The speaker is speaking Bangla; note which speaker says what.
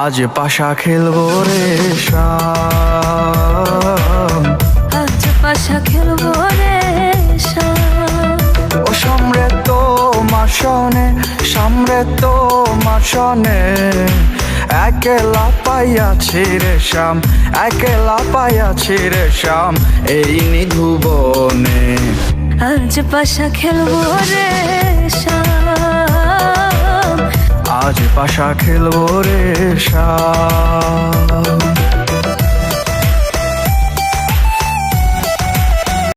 Speaker 1: আজ পাশা খেলবো রে শাম,
Speaker 2: আজ পাশা খেলবো রে শাম।
Speaker 1: ও সামরে তোমার সনে, সামরে তোমার সনে, একলা পাইয়াছি রে শাম, একলা পাইয়াছি রে শাম এই নিধুবনে।
Speaker 2: আজ পাশা খেলবো রে শাম,
Speaker 1: আজ পাশা খেলবো রে শাম।